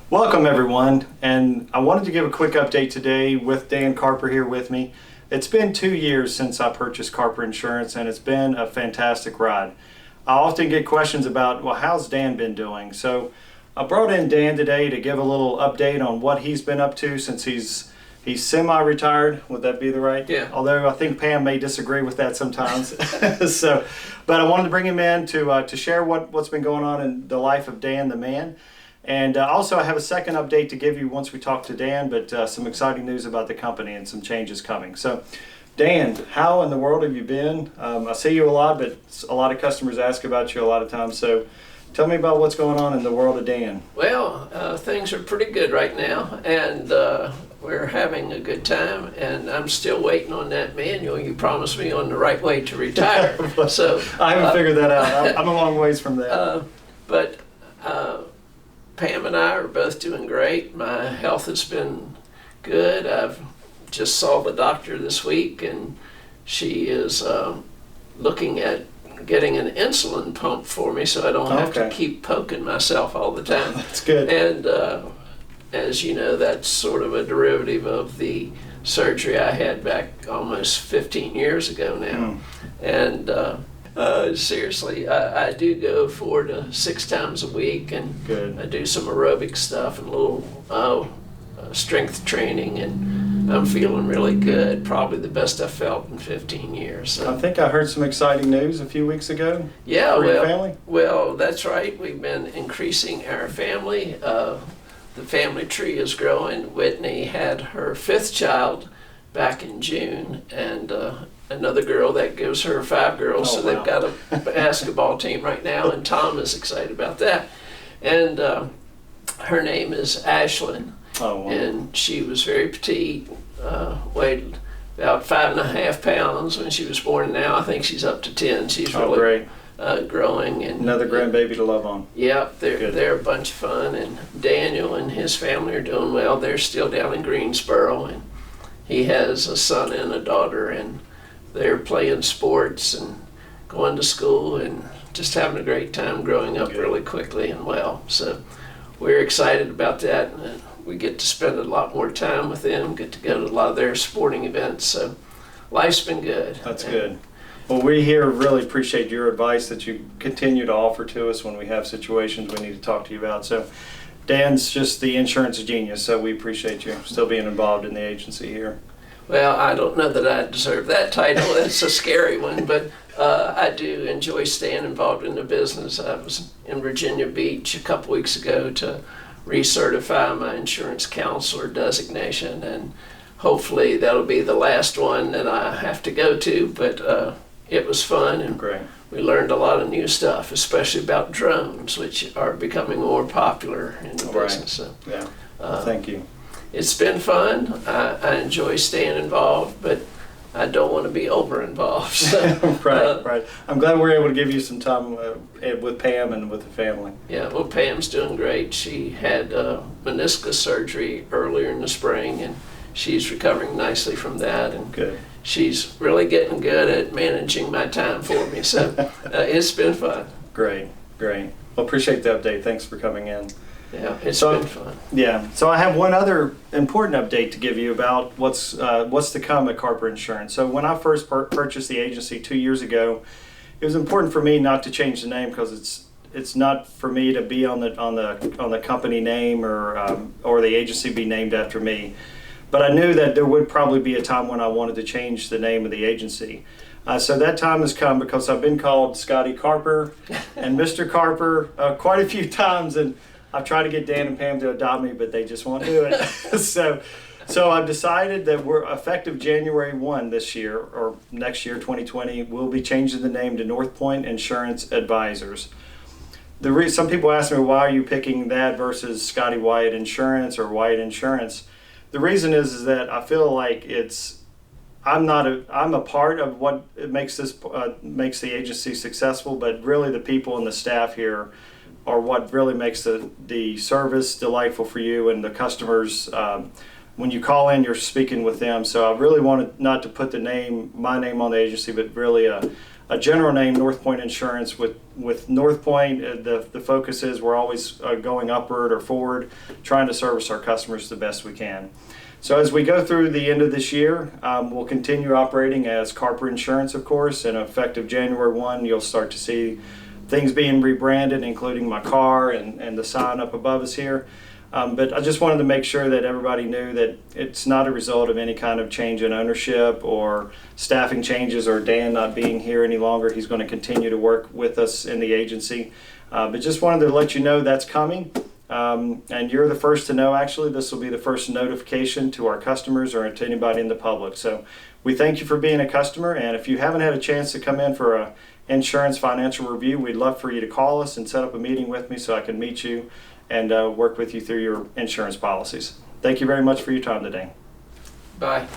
Welcome everyone, and I wanted to give a quick update today with Dan Carper here with me. It's been 2 years since I purchased Carper Insurance, and it's been a fantastic ride. I often get questions about, well, how's Dan been doing? So I brought in Dan today to give a little update on what he's been up to since he's semi-retired. Would that be the right? Yeah. Although I think Pam may disagree with that sometimes. But I wanted to bring him in to share what's been going on in the life of Dan the man. And also I have a second update to give you once we talk to Dan, but some exciting news about the company and some changes coming. So Dan, how in the world have you been? I see you a lot, but a lot of customers ask about you a lot of times. So tell me about what's going on in the world of Dan. Well, things are pretty good right now, and we're having a good time, and I'm still waiting on that manual you promised me on the right way to retire. So I haven't figured that out. I'm a long ways from that. But Pam and I are both doing great. My health has been good. I've just saw the doctor this week, and she is looking at getting an insulin pump for me so I don't have to keep poking myself all the time. That's good. And as you know, that's sort of a derivative of the surgery I had back almost 15 years ago now. And seriously, I do go 4 to 6 times a week, and Good. I do some aerobic stuff and a little strength training, and I'm feeling really good. Probably the best I've felt in 15 years. So. I think I heard some exciting news a few weeks ago. Yeah, for your family? Well, that's right. We've been increasing our family. The family tree is growing. Whitney had her 5th child back in June, and another girl that gives her 5 girls. Oh, so wow. they've got a basketball team right now, and Tom is excited about that. And her name is Ashlyn. Oh, wow. And she was very petite, weighed about 5.5 pounds when she was born. Now I think she's up to 10. She's really Great. growing. And Another grandbaby to love on. Yep, Good. they're a bunch of fun, and Daniel and his family are doing well. They're still down in Greensboro, and he has a son and a daughter, and they're playing sports and going to school and just having a great time growing up really quickly and well. So we're excited about that, and we get to spend a lot more time with them, get to go to a lot of their sporting events. So life's been good. That's good. Well, we here really appreciate your advice that you continue to offer to us when we have situations we need to talk to you about. So Dan's just the insurance genius, so we appreciate you still being involved in the agency here. Well, I don't know that I deserve that title. It's a scary one, but I do enjoy staying involved in the business. I was in Virginia Beach a couple weeks ago to recertify my insurance counselor designation, and hopefully that'll be the last one that I have to go to, but it was fun, and Great. we learned a lot of new stuff, especially about drones, which are becoming more popular in the business. So, Yeah. Thank you. it's been fun. I enjoy staying involved, but I don't want to be over-involved. So, Right. I'm glad we're able to give you some time with Pam and with the family. Yeah, well, Pam's doing great. She had meniscus surgery earlier in the spring, and she's recovering nicely from that. And Good. she's really getting good at managing my time for me. So it's been fun. Great. Well, appreciate the update. Thanks for coming in. Yeah, it's been fun. Yeah. So I have one other important update to give you about what's to come at Carper Insurance. So when I first purchased the agency 2 years ago, it was important for me not to change the name because it's not for me to be on the company name or the agency be named after me. But I knew that there would probably be a time when I wanted to change the name of the agency. So that time has come because I've been called Scotty Carper and Mr. Carper quite a few times, and I've tried to get Dan and Pam to adopt me, but they just won't do it. So I've decided that we're effective January 1 this year, or next year, 2020, we'll be changing the name to North Point Insurance Advisors. Some people ask me, why are you picking that versus Scotty Wyatt Insurance or Wyatt Insurance? The reason is that I feel like I'm a part of what makes the agency successful, but really the people and the staff here are what really makes the service delightful for you and the customers. When you call in, you're speaking with them. So I really wanted not to put my name on the agency, but really a a general name, North Point Insurance. With North Point, the focus is we're always going upward or forward, trying to service our customers the best we can. So as we go through the end of this year, we'll continue operating as Carper Insurance, of course, and effective January 1, you'll start to see things being rebranded, including my car and the sign up above us here. But I just wanted to make sure that everybody knew that it's not a result of any kind of change in ownership or staffing changes or Dan not being here any longer. He's going to continue to work with us in the agency. But just wanted to let you know that's coming. And you're the first to know, actually. This will be the first notification to our customers or to anybody in the public. So we thank you for being a customer. And if you haven't had a chance to come in for a insurance financial review, we'd love for you to call us and set up a meeting with me so I can meet you and work with you through your insurance policies. Thank you very much for your time today. Bye.